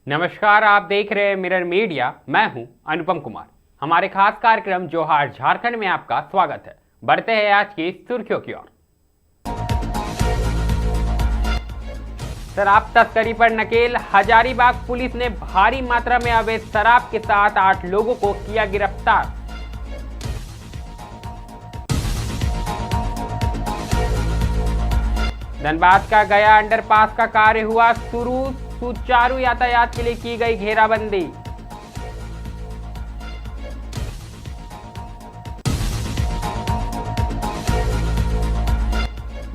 नमस्कार, आप देख रहे हैं मिरर मीडिया। मैं हूं अनुपम कुमार। हमारे खास कार्यक्रम जोहार झारखंड में आपका स्वागत है। बढ़ते हैं आज की सुर्खियों की ओर। शराब तस्करी पर नकेल। हजारीबाग पुलिस ने भारी मात्रा में अवैध शराब के साथ 8 लोगों को किया गिरफ्तार। धनबाद का गया अंडरपास का कार्य हुआ शुरू। सुचारू यातायात के लिए की गई घेराबंदी।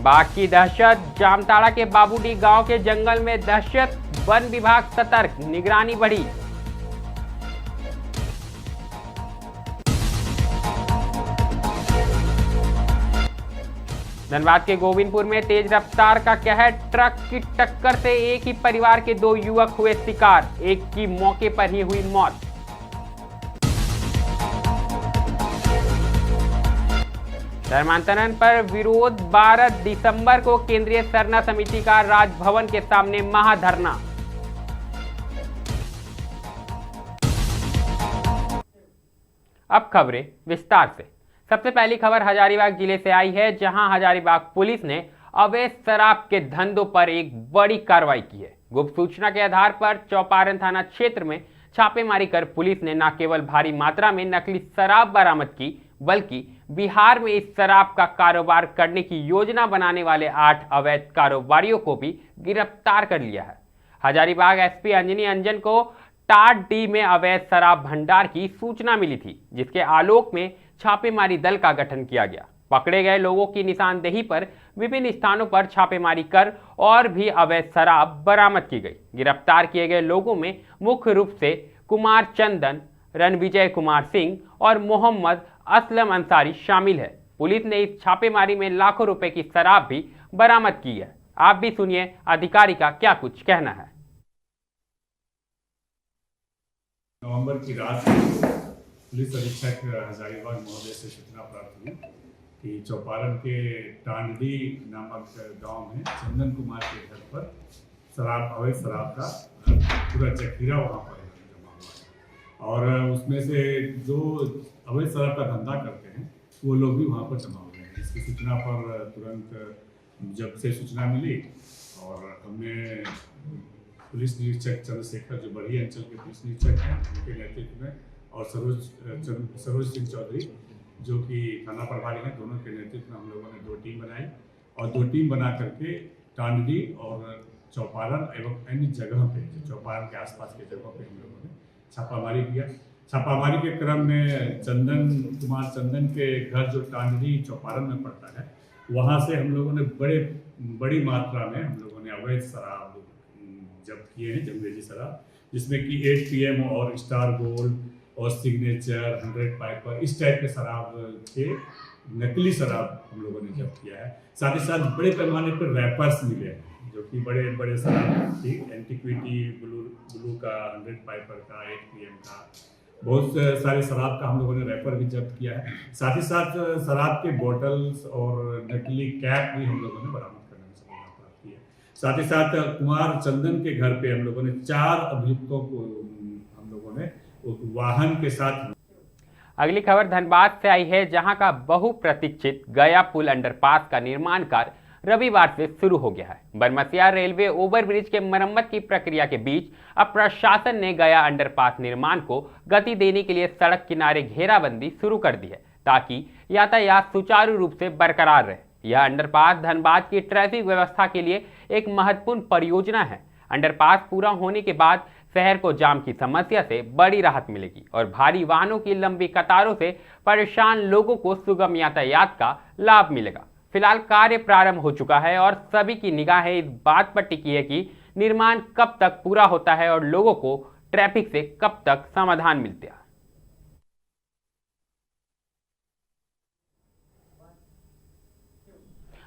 बाघ की दहशत। जामताड़ा के बाबूडी गांव के जंगल में दहशत। वन विभाग सतर्क, निगरानी बढ़ी। धनबाद के गोविंदपुर में तेज रफ्तार का कहर। ट्रक की टक्कर से एक ही परिवार के 2 युवक हुए शिकार। एक की मौके पर ही हुई मौत। धर्मांतरण पर विरोध। 12 दिसंबर को केंद्रीय सरना समिति का राजभवन के सामने महाधरना। अब खबरें विस्तार से। सबसे पहली खबर हजारीबाग जिले से आई है, जहां हजारीबाग पुलिस ने अवैध शराब के धंधों पर एक बड़ी कार्रवाई की है। गुप्त सूचना के आधार पर चौपारण थाना क्षेत्र में छापेमारी कर पुलिस ने न केवल भारी मात्रा में नकली शराब बरामद की, बल्कि बिहार में इस शराब का कारोबार करने की योजना बनाने वाले 8 अवैध कारोबारियों को भी गिरफ्तार कर लिया है। हजारीबाग एसपी अंजनी अंजन को टाट डी में अवैध शराब भंडार की सूचना मिली थी, जिसके आलोक में छापेमारी दल का गठन किया गया। पकड़े गए लोगों की निशानदेही पर विभिन्न स्थानों पर छापेमारी कर और भी अवैध शराब बरामद की गई। गिरफ्तार किए गए लोगों में मुख्य रूप से कुमार चंदन, रणविजय कुमार सिंह और मोहम्मद असलम अंसारी शामिल है। पुलिस ने इस छापेमारी में लाखों रुपए की शराब भी बरामद की है। आप भी सुनिए अधिकारी का क्या कुछ कहना है। नवंबर की रात को पुलिस अधीक्षक हजारीबाग महोदय से सूचना प्राप्त हुई कि चौपारण के टांडी नामक गांव में चंदन कुमार के घर पर अवैध शराब का पूरा जखीरा वहाँ पर जमा हुआ है और उसमें से जो अवैध शराब का धंधा करते हैं वो लोग भी वहाँ पर जमा हुए हैं। इसकी सूचना पर तुरंत जब से सूचना मिली और हमने पुलिस निरीक्षक चंद्रशेखर, जो बड़ी अंचल के पुलिस निरीक्षक हैं, उनके नेतृत्व में, और सरोज सिंह चौधरी जो कि थाना प्रभारी हैं, दोनों के नेतृत्व में हम लोगों ने 2 टीम बनाई और 2 टीम बना करके टांडी और चौपारण एवं अन्य जगह पे, चौपारण के आसपास के जगहों पे हम लोगों ने छापामारी किया। छापामारी के क्रम में कुमार चंदन के घर, जो टांडी चौपारण में पड़ता है, वहाँ से हम लोगों ने बड़ी मात्रा में हम लोगों ने अवैध शराब जब्त किए हैं, जंगरेजी शराब, जिसमें कि 8 PM और स्टार गोल्ड और सिग्नेचर, 100 पाइपर, इस टाइप के शराब के नकली शराब हम लोगों ने जब्त किया है। साथ ही साथ बड़े पैमाने पर रैपर्स मिले हैं, जो कि बड़े बड़े शराब थी, एंटीक्विटी ब्लू का, 100 पाइपर का, 8 PM का, बहुत सारे शराब का हम लोगों ने रैपर भी जब्त किया है। साथ ही साथ शराब के बोतल्स और नकली कैप भी हम लोगों ने बरामद करने में सफलता प्राप्त की है। साथ ही साथ कुमार चंदन के घर पे हम लोगों ने 4 अभियुक्तों को हम लोगों ने वाहन के साथ। अगली खबर धनबाद से आई है, जहां का बहुप्रतीक्षित गया पुल अंडरपास का निर्माण कार्य रविवार से शुरू हो गया है। बरमसिया रेलवे ओवरब्रिज के मरम्मत की प्रक्रिया के बीच अब प्रशासन ने गया अंडरपास निर्माण को गति देने के लिए सड़क किनारे घेराबंदी शुरू कर दी है, ताकि यातायात सुचारू रूप से बरकरार रहे। यह अंडरपास धनबाद की ट्रैफिक व्यवस्था के लिए एक महत्वपूर्ण परियोजना है। अंडरपास पूरा होने के बाद शहर को जाम की समस्या से बड़ी राहत मिलेगी और भारी वाहनों की लंबी कतारों से परेशान लोगों को सुगम यातायात का लाभ मिलेगा। फिलहाल कार्य प्रारंभ हो चुका है और सभी की निगाहें इस बात पर टिकी है कि निर्माण कब तक पूरा होता है और लोगों को ट्रैफिक से कब तक समाधान मिलता है।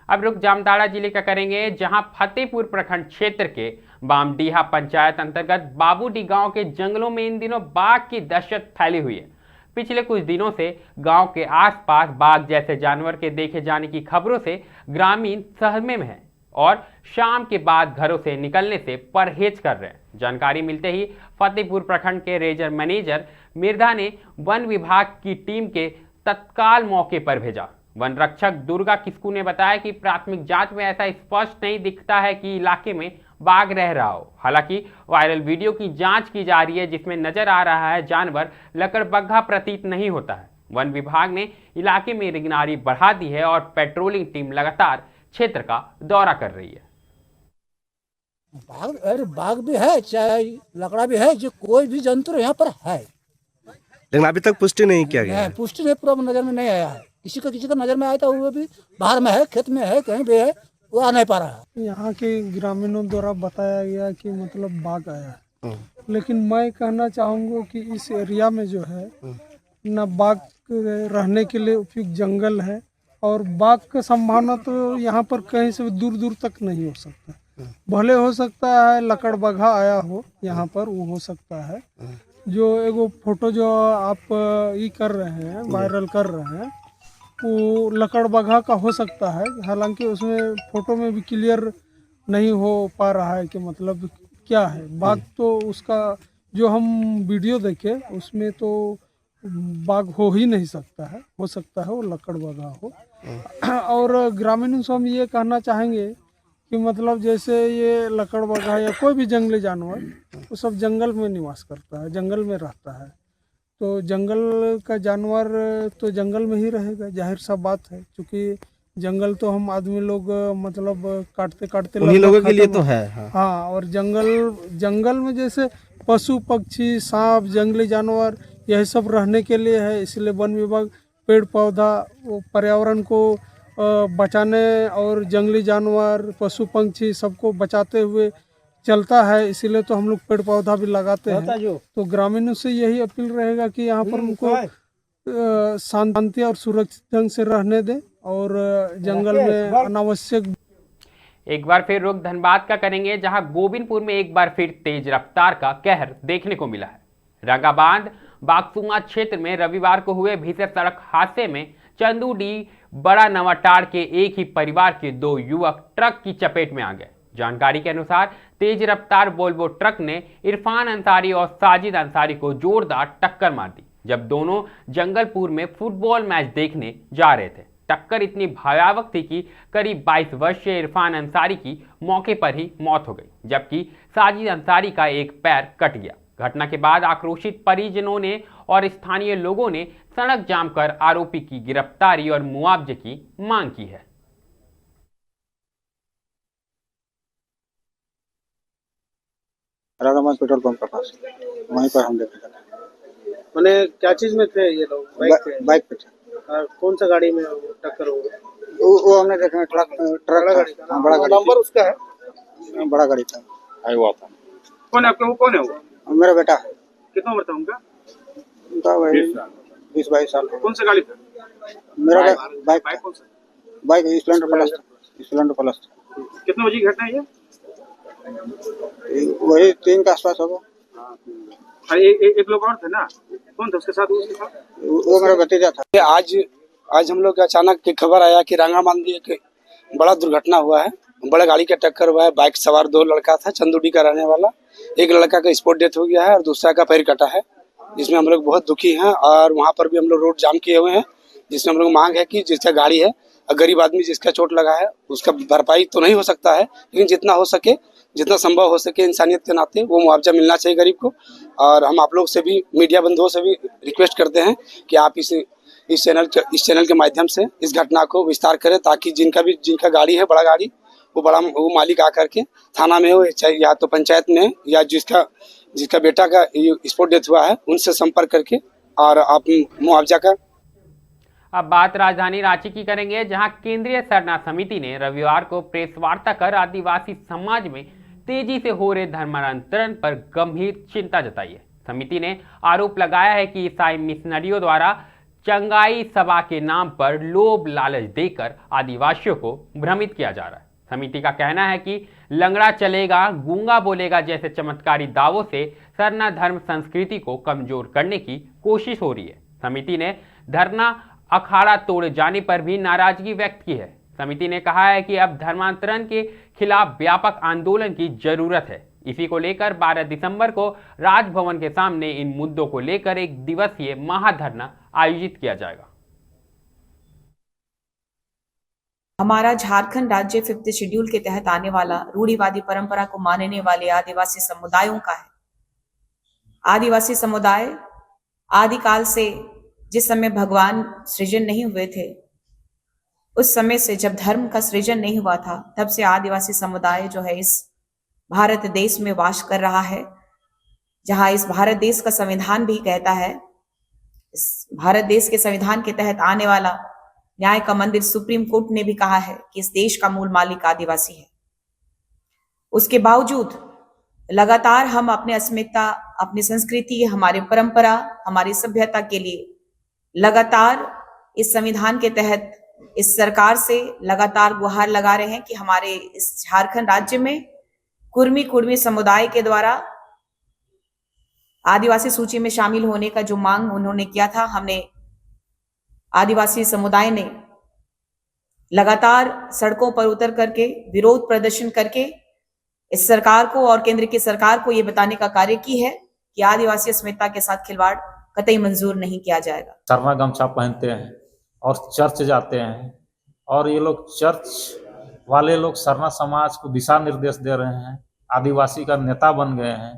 अब रुक जामताड़ा जिले का करेंगे, जहां फतेहपुर प्रखंड क्षेत्र के बामडीहा पंचायत अंतर्गत बाबूडी गांव के जंगलों में इन दिनों बाघ की दहशत फैली हुई है। पिछले कुछ दिनों से गांव के आसपास बाघ जैसे जानवर के देखे जाने की खबरों से ग्रामीण सहमे में हैं और शाम के बाद घरों से निकलने से परहेज कर रहे हैं। जानकारी मिलते ही फतेहपुर प्रखंड के रेंजर मैनेजर मिर्धा ने वन विभाग की टीम के तत्काल मौके पर भेजा। वन रक्षक दुर्गा किस्कू ने बताया कि प्राथमिक जांच में ऐसा स्पष्ट नहीं दिखता है कि इलाके में बाघ रह रहा हो। हालांकि वायरल वीडियो की जांच की जा रही है जिसमें नजर आ रहा है जानवर लकड़बग्घा प्रतीत नहीं होता है। वन विभाग ने इलाके में निगरानी बढ़ा दी है और पेट्रोलिंग टीम लगातार क्षेत्र का दौरा कर रही है। बाघ, अरे बाघ भी है, चाहे लकड़ा भी है, जो कोई भी जंतु यहाँ पर है, लेकिन अभी तक पुष्टि नहीं किया गया है। पुष्टि नहीं, पूरा नजर में नहीं आया है। किसी का नजर में आया था, वो भी बाहर में है, खेत में है, कहीं भी है, वो आ नहीं पा रहा है। यहाँ के ग्रामीणों द्वारा बताया गया कि मतलब बाघ आया है, लेकिन मैं कहना चाहूँगा कि इस एरिया में जो है न बाघ रहने के लिए उपयुक्त जंगल है, और बाघ का संभावना तो यहाँ पर कहीं से दूर दूर तक नहीं हो सकता। भले हो सकता है लकड़बग्घा आया हो यहाँ पर, वो हो सकता है। जो एगो फोटो जो आप ये कर रहे हैं, वायरल कर रहे हैं, वो लकड़बग्घा का हो सकता है। हालांकि उसमें फोटो में भी क्लियर नहीं हो पा रहा है कि मतलब क्या है बाघ। तो उसका जो हम वीडियो देखे उसमें तो बाघ हो ही नहीं सकता है, हो सकता है वो लकड़बग्घा हो। और ग्रामीणों से हम ये कहना चाहेंगे कि मतलब जैसे ये लकड़बग्घा या कोई भी जंगली जानवर, वो सब जंगल में निवास करता है, जंगल में रहता है। तो जंगल का जानवर तो जंगल में ही रहेगा, जाहिर सा बात है, क्योंकि जंगल तो हम आदमी लोग मतलब काटते काटते उन्हीं लोगों के लिए तो है। हाँ, और जंगल में जैसे पशु पक्षी, सांप, जंगली जानवर, यही सब रहने के लिए है। इसलिए वन विभाग पेड़ पौधा, पर्यावरण को बचाने और जंगली जानवर, पशु पंछी सबको बचाते हुए चलता है। इसीलिए तो हम लोग पेड़ पौधा भी लगाते हैं। तो ग्रामीणों से यही अपील रहेगा कि यहाँ पर उनको शांति और सुरक्षित ढंग से रहने दें और जंगल में अनावश्यक। एक बार फिर रुख धनबाद का करेंगे, जहां गोविंदपुर में एक बार फिर तेज रफ्तार का कहर देखने को मिला है। रंगाबांध बागसुमा क्षेत्र में रविवार को हुए भीषण सड़क हादसे में चंदूडी बड़ा नवाटाड़ के एक ही परिवार के 2 युवक ट्रक की चपेट में आ गए। जानकारी के अनुसार तेज रफ्तार वोल्वो ट्रक ने इरफान अंसारी और साजिद अंसारी को जोरदार टक्कर मार दी, जब दोनों जंगलपुर में फुटबॉल मैच देखने जा रहे थे। टक्कर इतनी भयावह थी कि करीब 22 वर्षीय इरफान अंसारी की मौके पर ही मौत हो गई, जबकि साजिद अंसारी का एक पैर कट गया। घटना के बाद आक्रोशित परिजनों ने और स्थानीय लोगों ने सड़क जाम कर आरोपी की गिरफ्तारी और मुआवजे की मांग की है। राधाबाद पेट्रोल पंप के पास, वहीं पर हम देखे। मैंने क्या चीज में थे ये लोग? बाइक पे थे। कौन सा गाड़ी में टक्कर हो गई? वो हमने देखा ट्रक गाड़ी था। हाँ, बड़ा गाड़ी नंबर उसका है? बड़ा गाड़ी था, आई हुआ था। कौन है आपका? वो कौन है वो? मेरा बेटा है। कितना उम्र था उनका? उनका वही 20-22 साल। कौन सा गाड़ी था? मेरा बाइक कौन सा? बाइक स्प्लेंडर प्लस था। कितने बजे की घटना है ये? वही 3 के आसपास होगा। एक लोग और थे ना, कौन था उसके साथ? वो मेरा भतीजा था। आज हम लोग अचानक की खबर आया कि रंगाबांध में एक बड़ा दुर्घटना हुआ है, बड़ा गाड़ी का टक्कर हुआ है। बाइक सवार 2 लड़का था, चंदूडी का रहने वाला। एक लड़का का स्पॉट डेथ हो गया है और दूसरा का पैर कटा है, जिसमें हम लोग बहुत दुखी हैं। और वहाँ पर भी हम लोग रोड जाम किए हुए हैं, जिसमें हम लोग मांग है कि जिसका गाड़ी है, गरीब आदमी जिसका चोट लगा है, उसका भरपाई तो नहीं हो सकता है, लेकिन जितना हो सके, जितना संभव हो सके इंसानियत के नाते वो मुआवजा मिलना चाहिए गरीब को। और हम आप लोग से भी, मीडिया बंधुओं से भी रिक्वेस्ट करते हैं कि आप इस चैनल के माध्यम से इस घटना को विस्तार करें, ताकि जिनका गाड़ी है, बड़ा गाड़ी, वो मालिक आकर के थाना में हो, चाहे या तो पंचायत में, या जिसका बेटा का स्पॉट डेथ हुआ है, उनसे संपर्क करके और आप मुआवजा का। अब बात राजधानी रांची की करेंगे, जहां केंद्रीय सरना समिति ने रविवार को प्रेस वार्ता कर आदिवासी समाज में तेजी से हो रहे धर्मांतरण पर गंभीर चिंता जताई है। समिति ने आरोप लगाया है कि ईसाई मिशनरियों द्वारा चंगाई सभा के नाम पर लोभ लालच देकर आदिवासियों को भ्रमित किया जा रहा है। समिति का कहना है कि लंगड़ा चलेगा, गूंगा बोलेगा जैसे चमत्कारी दावों से सरना धर्म संस्कृति को कमजोर करने की कोशिश हो रही है। समिति ने धरना अखाड़ा तोड़े जाने पर भी नाराजगी व्यक्त की है। समिति ने कहा है कि अब धर्मांतरण के खिलाफ व्यापक आंदोलन की जरूरत है। इसी को लेकर 12 दिसंबर को राजभवन के सामने इन मुद्दों को लेकर एक दिवसीय महाधरना आयोजित किया जाएगा। हमारा झारखंड राज्य 5th शेड्यूल के तहत आने वाला रूढ़िवादी परंपरा को मानने वाले आदिवासी समुदायों का है। आदिवासी समुदाय आदिकाल से, जिस समय भगवान सृजन नहीं हुए थे, उस समय से जब धर्म का सृजन नहीं हुआ था, तब से आदिवासी समुदाय जो है इस भारत देश में वास कर रहा है, जहां इस भारत देश का संविधान भी कहता है, इस भारत देश के संविधान के तहत आने वाला न्याय का मंदिर सुप्रीम कोर्ट ने भी कहा है कि इस देश का मूल मालिक आदिवासी है। उसके बावजूद लगातार हम अपने अस्मिता, अपनी संस्कृति, हमारे परंपरा, हमारी सभ्यता के लिए लगातार इस संविधान के तहत इस सरकार से लगातार गुहार लगा रहे हैं कि हमारे इस झारखंड राज्य में कुर्मी समुदाय के द्वारा आदिवासी सूची में शामिल होने का जो मांग उन्होंने किया था, हमने आदिवासी समुदाय ने लगातार सड़कों पर उतर करके विरोध प्रदर्शन करके इस सरकार को और केंद्र की सरकार को ये बताने का कार्य की है कि आदिवासी अस्मिता के साथ खिलवाड़ कतई मंजूर नहीं किया जाएगा। सरना गमछा पहनते हैं और चर्च जाते हैं, और ये लोग चर्च वाले लोग सरना समाज को दिशा निर्देश दे रहे हैं, आदिवासी का नेता बन गए हैं।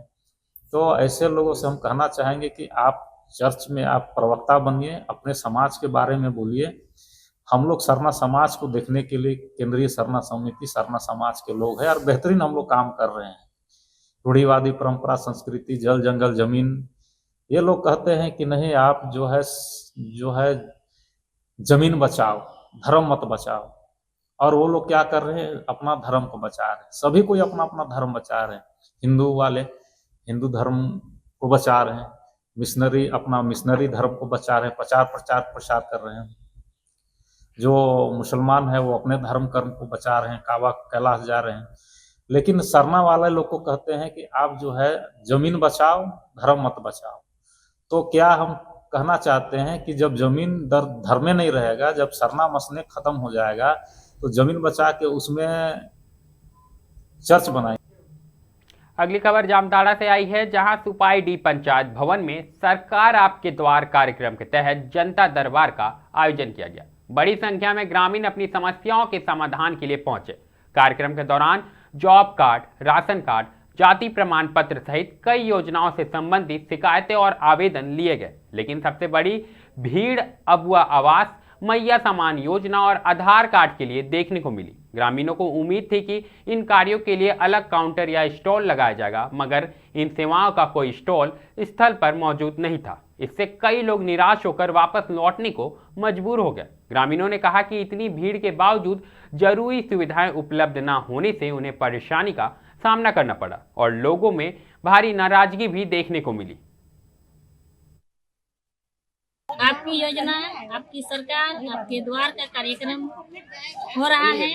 तो ऐसे लोगों से हम कहना चाहेंगे कि आप चर्च में आप प्रवक्ता बनिए, अपने समाज के बारे में बोलिए। हम लोग सरना समाज को देखने के लिए केंद्रीय सरना समिति सरना समाज के लोग हैं और बेहतरीन हम लोग काम कर रहे हैं। रूढ़िवादी परंपरा, संस्कृति, जल जंगल जमीन, ये लोग कहते हैं कि नहीं, आप जो है जमीन बचाओ, धर्म मत बचाओ। और वो लोग क्या कर रहे हैं, अपना धर्म को बचा रहे हैं। सभी कोई अपना अपना धर्म बचा रहे हैं। हिंदू वाले हिंदू धर्म को बचा रहे हैं, मिशनरी अपना मिशनरी धर्म को बचा रहे हैं, प्रचार कर रहे हैं। जो मुसलमान है वो अपने धर्म कर्म को बचा रहे हैं, काबा कैलाश जा रहे हैं। लेकिन सरना वाले लोग को कहते हैं कि आप जो है जमीन बचाओ, धर्म मत बचाओ। तो क्या हम कहना चाहते हैं कि जब जमीन धर्म में नहीं रहेगा, जब सरना मसने खत्म हो जाएगा, तो जमीन बचा के उसमें चर्च बनाएंगे। अगली खबर जामताड़ा से आई है, जहां सुपाई डी पंचायत भवन में सरकार आपके द्वार कार्यक्रम के तहत जनता दरबार का आयोजन किया गया। बड़ी संख्या में ग्रामीण अपनी समस्याओं के समाधान के लिए पहुंचे। कार्यक्रम के दौरान जॉब कार्ड, राशन कार्ड, जाति प्रमाण पत्र सहित कई योजनाओं से संबंधित शिकायतें और आवेदन लिए गए। लेकिन सबसे बड़ी भीड़ अबुआ आवास, मैया समान योजना और आधार कार्ड के लिए देखने को मिली। ग्रामीणों को उम्मीद थी कि इन कार्यों के लिए अलग काउंटर या स्टॉल लगाया जाएगा, मगर इन सेवाओं का कोई स्टॉल स्थल पर मौजूद नहीं था। इससे कई लोग निराश होकर वापस लौटने को मजबूर हो गए। ग्रामीणों ने कहा कि इतनी भीड़ के बावजूद जरूरी सुविधाएं उपलब्ध न होने से उन्हें परेशानी का सामना करना पड़ा और लोगों में भारी नाराजगी भी देखने को मिली। आपकी योजना, आपकी सरकार, आपके द्वार का कार्यक्रम हो रहा है।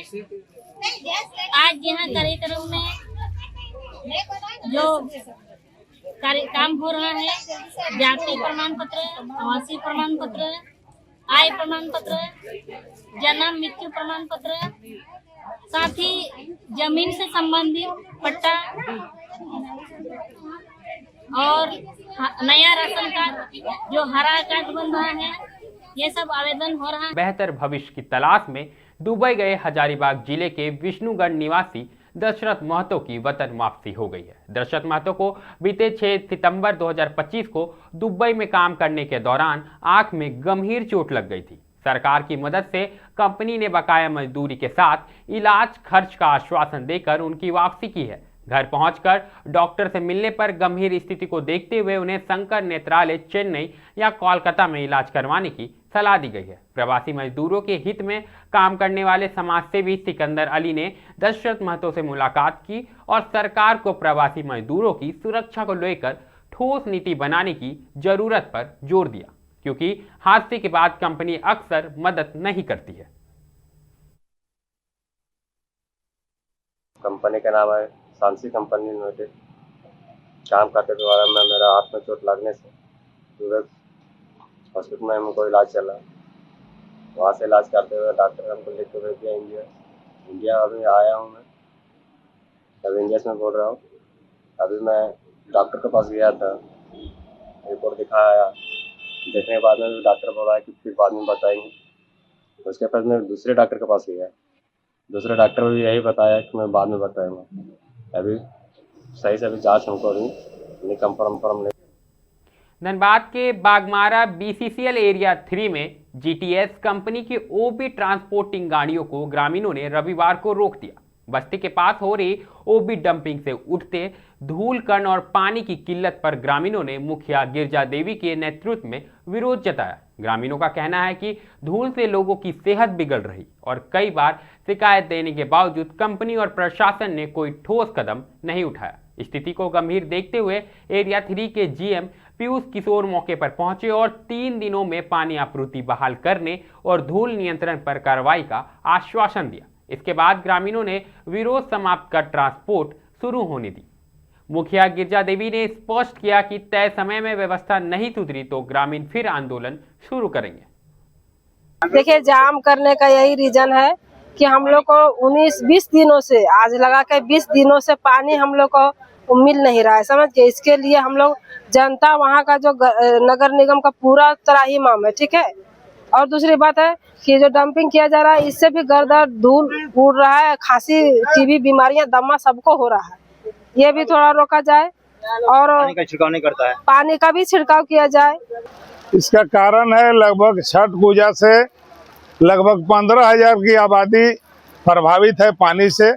आज यहाँ कार्यक्रम में जो काम हो रहा है, जाति प्रमाण पत्र, आवासीय प्रमाण पत्र, आय प्रमाण पत्र, जन्म मृत्यु प्रमाण पत्र, साथ ही जमीन से संबंधित पट्टा और नया राशन कार्ड, जो हरा कार्ड बन रहा है, ये सब आवेदन हो रहा है। बेहतर भविष्य की तलाश में दुबई गए हजारीबाग जिले के विष्णुगढ़ निवासी दशरथ महतो की वतन वापसी हो गई है। दशरथ महतो को बीते 6 सितंबर 2025 को दुबई में काम करने के दौरान आंख में गंभीर चोट लग गई थी। सरकार की मदद से कंपनी ने बकाया मजदूरी के साथ इलाज खर्च का आश्वासन देकर उनकी वापसी की है। घर पहुंचकर डॉक्टर से मिलने पर गंभीर स्थिति को देखते हुए उन्हें शंकर नेत्रालय चेन्नई या कोलकाता में इलाज करवाने की सलाह दी गई है। प्रवासी मजदूरों के हित में काम करने वाले समाजसेवी सिकंदर अली ने दशरथ महतो से मुलाकात की और सरकार को प्रवासी मजदूरों की सुरक्षा को लेकर ठोस नीति बनाने की जरूरत पर जोर दिया, क्योंकि हादसे के बाद कंपनी अक्सर मदद नहीं करती है। कंपनी का नाम है सांसी कंपनी लिमिटेड। काम करते द्वारा मैं मेरा हाथ में चोट लगने से सूरत हॉस्पिटल में हमको इलाज चला। वहाँ से इलाज करते हुए डॉक्टर हमको लेके भेज दिया इंडिया अभी आया हूँ मैं, अभी इंडिया में बोल रहा हूँ। अभी मैं डॉक्टर के पास गया था, रिपोर्ट दिखाया, देखने के बाद में डॉक्टर बोला कि फिर बाद में बताएंगे। उसके बाद मैं दूसरे डॉक्टर के पास गया, दूसरे डॉक्टर ने भी यही बताया कि मैं बाद में बताऊंगा। अभी सही से अभी जाँच हमको नहीं कंफर्म नहीं। धनबाद के बागमारा BCCL एरिया 3 में GTS कंपनी की OB ट्रांसपोर्टिंग गाड़ियों को ग्रामीणों ने रविवार को रोक दिया। बस्ती के पास हो रही OB डंपिंग से उठते धूल कण और पानी की किल्लत पर ग्रामीणों ने मुखिया गिरजा देवी के नेतृत्व में विरोध जताया। ग्रामीणों का कहना है कि धूल से लोगों की सेहत बिगड़ रही और कई बार शिकायत देने के बावजूद कंपनी और प्रशासन ने कोई ठोस कदम नहीं उठाया। स्थिति को गंभीर देखते हुए एरिया 3 के GM पीयूष किशोर मौके पर पहुंचे और 3 दिनों में पानी आपूर्ति बहाल करने और धूल नियंत्रण पर कार्रवाई का आश्वासन दिया। इसके बाद ग्रामीणों ने विरोध समाप्त कर ट्रांसपोर्ट शुरू होने दी। मुखिया गिरजा देवी ने स्पष्ट किया कि तय समय में व्यवस्था नहीं सुधरी तो ग्रामीण फिर आंदोलन शुरू करेंगे। देखिए, जाम करने का यही रीजन है कि हम लोग को 19-20 दिनों से, आज लगा के 20 दिनों से पानी हम लोग को मिल नहीं रहा है, समझ गए। इसके लिए हम लोग जनता, वहाँ का जो नगर निगम का पूरा त्राहिमाम है, ठीक है। और दूसरी बात है कि जो डंपिंग किया जा रहा है, इससे भी गर्दा धूल उड़ रहा है, खांसी, TB बीमारियां, दमा सबको हो रहा है। ये भी थोड़ा रोका जाए और पानी का छिड़काव नहीं करता है, पानी का भी छिड़काव किया जाए। इसका कारण है लगभग छठ पूजा से लगभग 15,000 की आबादी प्रभावित है पानी से।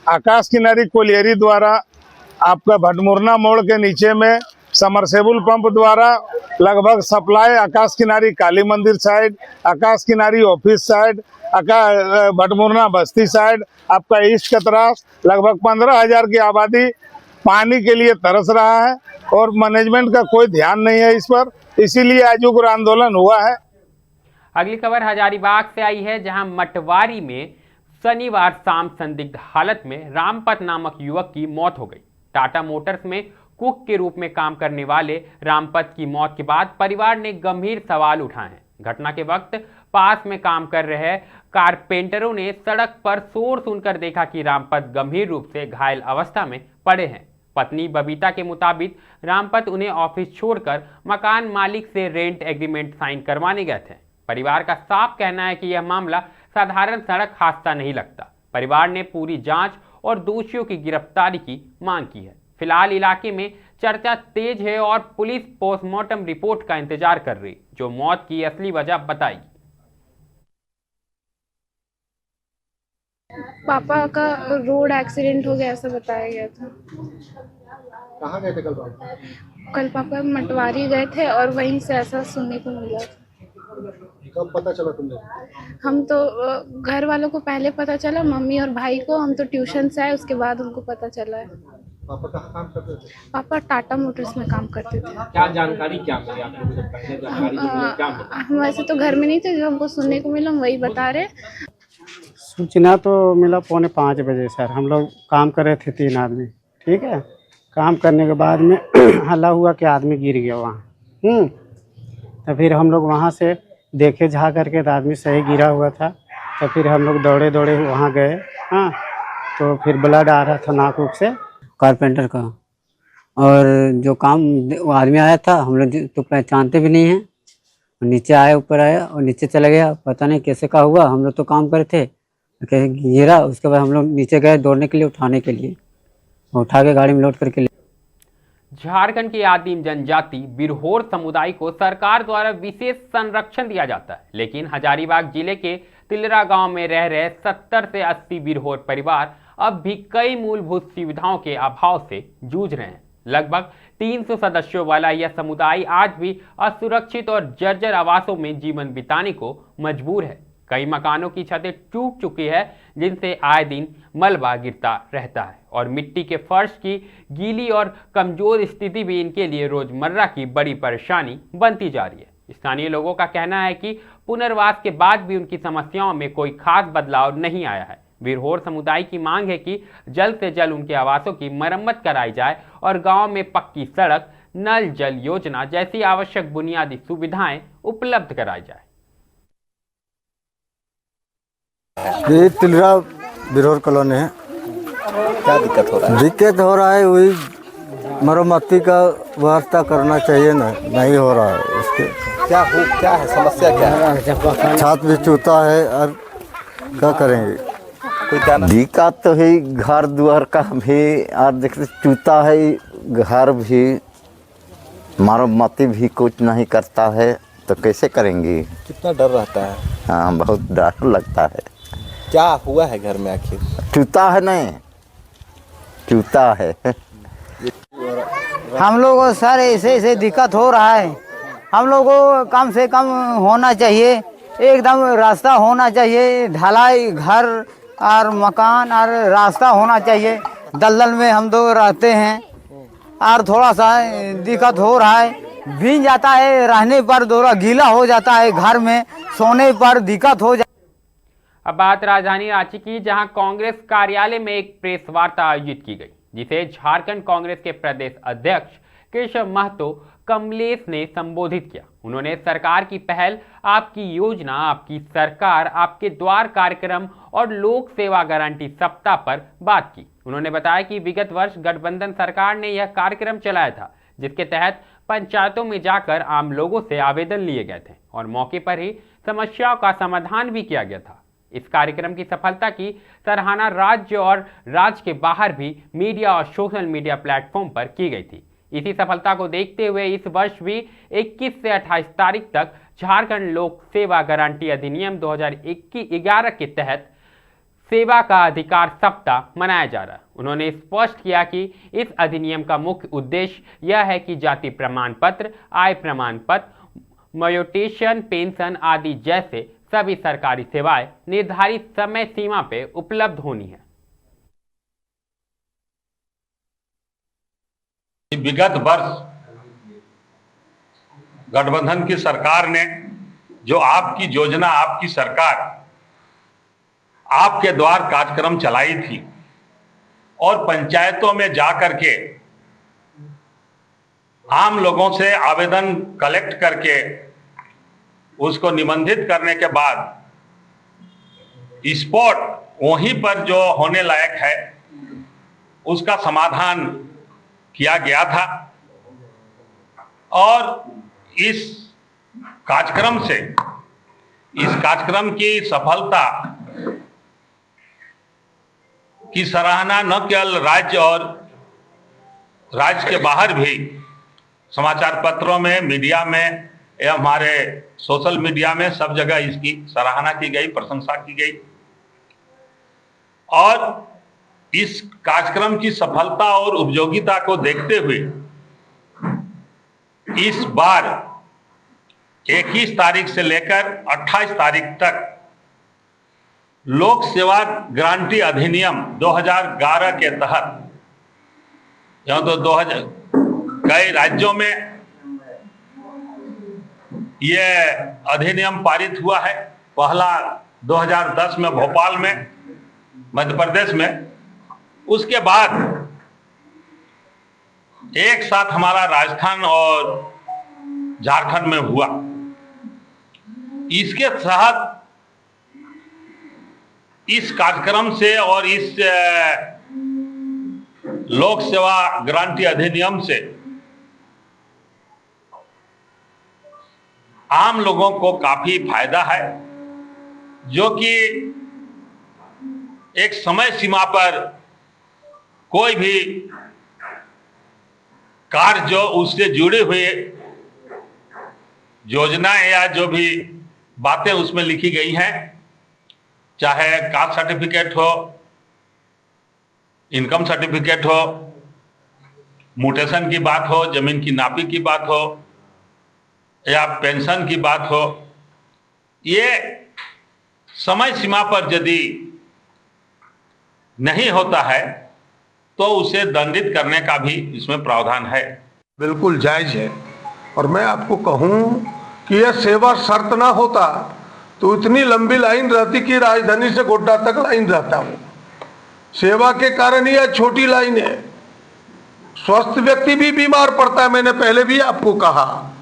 आकाश किनारी कोलियरी द्वारा आपका भटमुरना मोड़ के नीचे में समरसेबुल पंप द्वारा लगभग सप्लाई आकाश किनारी काली मंदिर साइड, आकाश किनारी ऑफिस साइड, भटमुरना बस्ती साइड, आपका ईस्ट कतरास, लगभग 15,000 की आबादी पानी के लिए तरस रहा है और मैनेजमेंट का कोई ध्यान नहीं है इस पर, इसीलिए आज उग्र आंदोलन हुआ है। अगली खबर हजारीबाग से आई है, जहां मटवारी में शनिवार शाम संदिग्ध हालत में रामपत नामक युवक की मौत हो गई। टाटा मोटर्स में कुक के रूप में काम करने वाले रामपत की मौत के बाद परिवार ने गंभीर सवाल उठाए हैं। घटना के वक्त पास में काम कर रहे कारपेंटरों ने सड़क पर शोर सुनकर देखा कि रामपत गंभीर रूप से घायल अवस्था में पड़े हैं। पत्नी बबीता के मुताबिक रामपत उन्हें ऑफिस छोड़कर मकान मालिक से रेंट एग्रीमेंट साइन करवाने गए थे। परिवार का साफ कहना है कि यह मामला साधारण सड़क हादसा नहीं लगता। परिवार ने पूरी जांच और दोषियों की गिरफ्तारी की मांग की है। फिलहाल इलाके में चर्चा तेज है और पुलिस पोस्टमार्टम रिपोर्ट का इंतजार कर रही, जो मौत की असली वजह बताएगी। पापा का रोड एक्सीडेंट हो गया, ऐसा बताया गया था। कहाँ गए थे कल पापा? कल पापा मटवारी गए थे और वहीं से ऐसा सुनने को मिला था। कब पता चला तुमने? हम तो घर वालों को पहले पता चला, मम्मी और भाई को। हम तो ट्यूशन से आए, उसके बाद उनको पता चला है। पापा कहाँ काम करते थे? पापा टाटा मोटर्स में काम करते थे। क्या जानकारी क्या मिली आप लोगों को? पहले जानकारी जो मिली क्या मिली? हम वैसे तो घर में नहीं थे, जो हमको सुनने को मिला हम वही बता रहे। सूचना तो मिला 4:45 बजे सर। हम लोग काम कर रहे थे 3 आदमी, ठीक है। काम करने के बाद में हल्ला हुआ कि आदमी गिर गया वहाँ। तो फिर हम लोग वहाँ से देखे जा करके, तो आदमी सही गिरा हुआ था। तो फिर हम लोग दौड़े वहाँ गए। हाँ, तो फिर ब्लड आ रहा था नाक उक से, कारपेंटर का। और जो काम वो आदमी आया था, हम लोग तो पहचानते भी नहीं हैं। नीचे आया, ऊपर आया और नीचे चला गया, पता नहीं कैसे का हुआ। हम लोग तो काम कर थे, गिरा। उसके बाद हम लोग नीचे गए दौड़ने के लिए, उठाने के लिए, उठा के गाड़ी में लोड करके। झारखंड की आदिम जनजाति बिरहोर समुदाय को सरकार द्वारा विशेष संरक्षण दिया जाता है, लेकिन हजारीबाग जिले के तिलरा गांव में रह रहे 70 से 80 बिरहोर परिवार अब भी कई मूलभूत सुविधाओं के अभाव से जूझ रहे हैं। लगभग 300 सदस्यों वाला यह समुदाय आज भी असुरक्षित और जर्जर आवासों में जीवन बिताने को मजबूर है। कई मकानों की छतें टूट चुकी है, जिनसे आए दिन मलबा गिरता रहता है और मिट्टी के फर्श की गीली और कमजोर स्थिति भी इनके लिए रोजमर्रा की बड़ी परेशानी बनती जा रही है। स्थानीय लोगों का कहना है कि पुनर्वास के बाद भी उनकी समस्याओं में कोई खास बदलाव नहीं आया है। बिरहोर समुदाय की मांग है कि जल्द से जल्द उनके आवासों की मरम्मत कराई जाए और गांव में पक्की सड़क, नल जल योजना जैसी आवश्यक बुनियादी सुविधाएं उपलब्ध कराई जाए। ये तिलरा बिरहोर कॉलोनी है। क्या दिक्कत हो रहा है? दिक्कत हो रहा है वही मरम्मती का व्यवस्था करना चाहिए ना, नहीं हो रहा है इसके। क्या है समस्या, क्या है? छात भी चूता है और क्या करेंगे। दिक्कत तो है घर द्वार का भी, और देखते चूता है, घर भी मरम्मती भी कुछ नहीं करता है, तो कैसे करेंगे। कितना डर रहता है। हाँ, बहुत डर लगता है। क्या हुआ है घर में आखिर? चूता है, नहीं चूता है। हम लोग को सर ऐसे दिक्कत हो रहा है। हम लोग को कम से कम होना चाहिए, एकदम रास्ता होना चाहिए, ढलाई घर और मकान और रास्ता होना चाहिए। दलदल में हम दो रहते हैं और थोड़ा सा दिक्कत हो रहा है, भीग जाता है, रहने पर थोड़ा गीला हो जाता है, घर में सोने पर दिक्कत हो जाता है। अब बात राजधानी रांची की, जहां कांग्रेस कार्यालय में एक प्रेस वार्ता आयोजित की गई, जिसे झारखंड कांग्रेस के प्रदेश अध्यक्ष केशव महतो कमलेश ने संबोधित किया। उन्होंने सरकार की पहल, आपकी योजना, आपकी सरकार, आपके द्वार कार्यक्रम और लोक सेवा गारंटी सप्ताह पर बात की। उन्होंने बताया कि विगत वर्ष गठबंधन सरकार ने यह कार्यक्रम चलाया था, जिसके तहत पंचायतों में जाकर आम लोगों से आवेदन लिए गए थे और मौके पर ही समस्याओं का समाधान भी किया गया था। इस कार्यक्रम की सफलता की सराहना राज्य और राज्य के बाहर भी मीडिया और सोशल मीडिया प्लेटफॉर्म पर की गई थी। इसी सफलता को देखते हुए इस वर्ष भी 21 से 28 तारीख तक झारखंड लोक सेवा गारंटी अधिनियम 2011 के तहत सेवा का अधिकार सप्ताह मनाया जा रहा है। उन्होंने स्पष्ट किया कि इस अधिनियम का मुख्य उद्देश्य यह है कि जाति प्रमाण पत्र, आय प्रमाण पत्र, म्यूटेशन, पेंशन आदि जैसे सभी सरकारी सेवाएं निर्धारित समय सीमा पे उपलब्ध होनी है। विगत वर्ष गठबंधन की सरकार ने जो आपकी योजना, आपकी सरकार, आपके द्वार कार्यक्रम चलाई थी और पंचायतों में जाकर के आम लोगों से आवेदन कलेक्ट करके उसको निबंधित करने के बाद स्पॉट वहीं पर जो होने लायक है उसका समाधान किया गया था। और इस कार्यक्रम से, इस कार्यक्रम की सफलता की सराहना न केवल राज्य और राज्य के बाहर भी समाचार पत्रों में, मीडिया में या हमारे सोशल मीडिया में सब जगह इसकी सराहना की गई, प्रशंसा की गई। और इस कार्यक्रम की सफलता और उपयोगिता को देखते हुए इस बार 21 तारीख से लेकर 28 तारीख तक लोक सेवा गारंटी अधिनियम 2011 के तहत, यहाँ तो 2000 कई राज्यों में यह अधिनियम पारित हुआ है। पहला 2010 में भोपाल में, मध्य प्रदेश में, उसके बाद एक साथ हमारा राजस्थान और झारखंड में हुआ। इसके तहत इस कार्यक्रम से और इस लोक सेवा गारंटी अधिनियम से आम लोगों को काफी फायदा है, जो कि एक समय सीमा पर कोई भी कार्य जो उससे जुड़े हुए योजनाएं या जो भी बातें उसमें लिखी गई हैं, चाहे कास्ट सर्टिफिकेट हो, इनकम सर्टिफिकेट हो, म्यूटेशन की बात हो, जमीन की नापी की बात हो या पेंशन की बात हो, ये समय सीमा पर यदि नहीं होता है तो उसे दंडित करने का भी इसमें प्रावधान है। बिल्कुल जायज है। और मैं आपको कहूं कि यह सेवा शर्त ना होता तो इतनी लंबी लाइन रहती कि राजधानी से गोड्डा तक लाइन रहता हो। सेवा के कारण यह छोटी लाइन है। स्वस्थ व्यक्ति भी बीमार पड़ता है, मैंने पहले भी आपको कहा,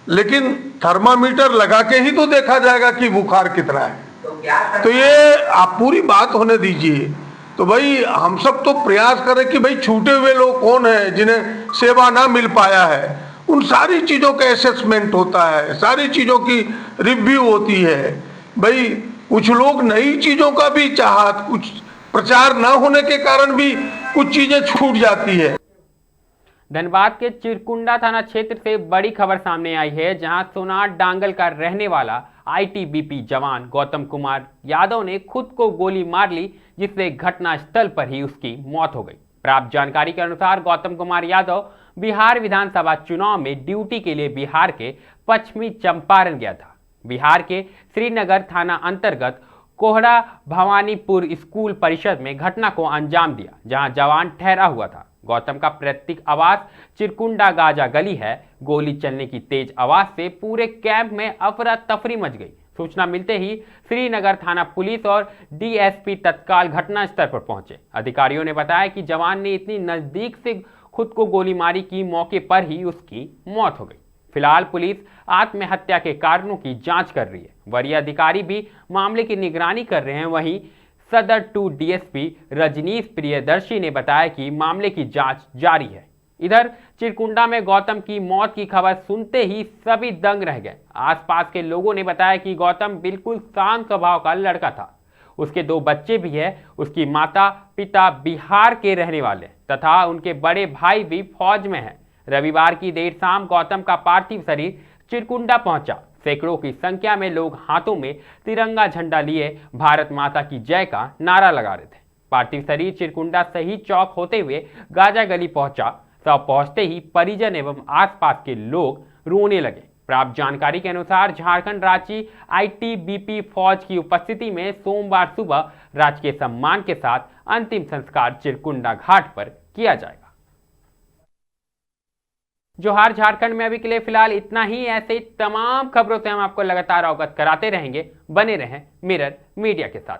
लेकिन थर्मामीटर लगा के ही तो देखा जाएगा कि बुखार कितना है। तो ये आप पूरी बात होने दीजिए। तो भाई हम सब तो प्रयास करें कि भाई छूटे हुए लोग कौन है जिन्हें सेवा ना मिल पाया है, उन सारी चीज़ों का असेसमेंट होता है, सारी चीज़ों की रिव्यू होती है। भाई कुछ लोग नई चीज़ों का भी चाहत, कुछ प्रचार ना होने के कारण भी कुछ चीज़ें छूट जाती है। धनबाद के चिरकुंडा थाना क्षेत्र से बड़ी खबर सामने आई है, जहां सोनार डांगल का रहने वाला आईटीबीपी जवान गौतम कुमार यादव ने खुद को गोली मार ली, जिससे घटनास्थल पर ही उसकी मौत हो गई। प्राप्त जानकारी के अनुसार गौतम कुमार यादव बिहार विधानसभा चुनाव में ड्यूटी के लिए बिहार के पश्चिमी चंपारण गया था। बिहार के श्रीनगर थाना अंतर्गत कोहड़ा भवानीपुर स्कूल परिषद में घटना को अंजाम दिया, जहां जवान ठहरा हुआ था। गौतम का पैतृक आवास चिरकुंडा गाजा गली है। गोली चलने की तेज आवाज से पूरे कैंप में अफरा तफरी मच गई। सूचना मिलते ही श्रीनगर थाना पुलिस और डीएसपी तत्काल घटनास्थल पर पहुंचे। अधिकारियों ने बताया कि जवान ने इतनी नजदीक से खुद को गोली मारी कि मौके पर ही उसकी मौत हो गई। फिलहाल पुलिस आत्महत्या के कारणों की जांच कर रही है। वरीय अधिकारी भी मामले की निगरानी कर रहे हैं। वहीं सदर 2 डीएसपी रजनीश प्रियदर्शी ने बताया कि मामले की जांच जारी है। इधर चिरकुंडा में गौतम की मौत की खबर सुनते ही सभी दंग रह गए। आसपास के लोगों ने बताया कि गौतम बिल्कुल शांत स्वभाव का लड़का था। उसके 2 बच्चे भी हैं। उसकी माता पिता बिहार के रहने वाले तथा उनके बड़े भाई भी फौज में हैं। रविवार की देर शाम गौतम का पार्थिव शरीर चिरकुंडा पहुंचा। सैकड़ों की संख्या में लोग हाथों में तिरंगा झंडा लिए भारत माता की जय का नारा लगा रहे थे। पार्थिव शरीर चिरकुंडा शहीद चौक होते हुए गाजा गली पहुंचा। तब पहुंचते ही परिजन एवं आसपास के लोग रोने लगे। प्राप्त जानकारी के अनुसार झारखंड राज्य आईटीबीपी फौज की उपस्थिति में सोमवार सुबह राजकीय सम्मान के साथ अंतिम संस्कार चिरकुंडा घाट पर किया जाएगा। जोहार झारखंड में अभी के लिए फिलहाल इतना ही। ऐसे तमाम खबरों से हम आपको लगातार अवगत कराते रहेंगे। बने रहें मिरर मीडिया के साथ।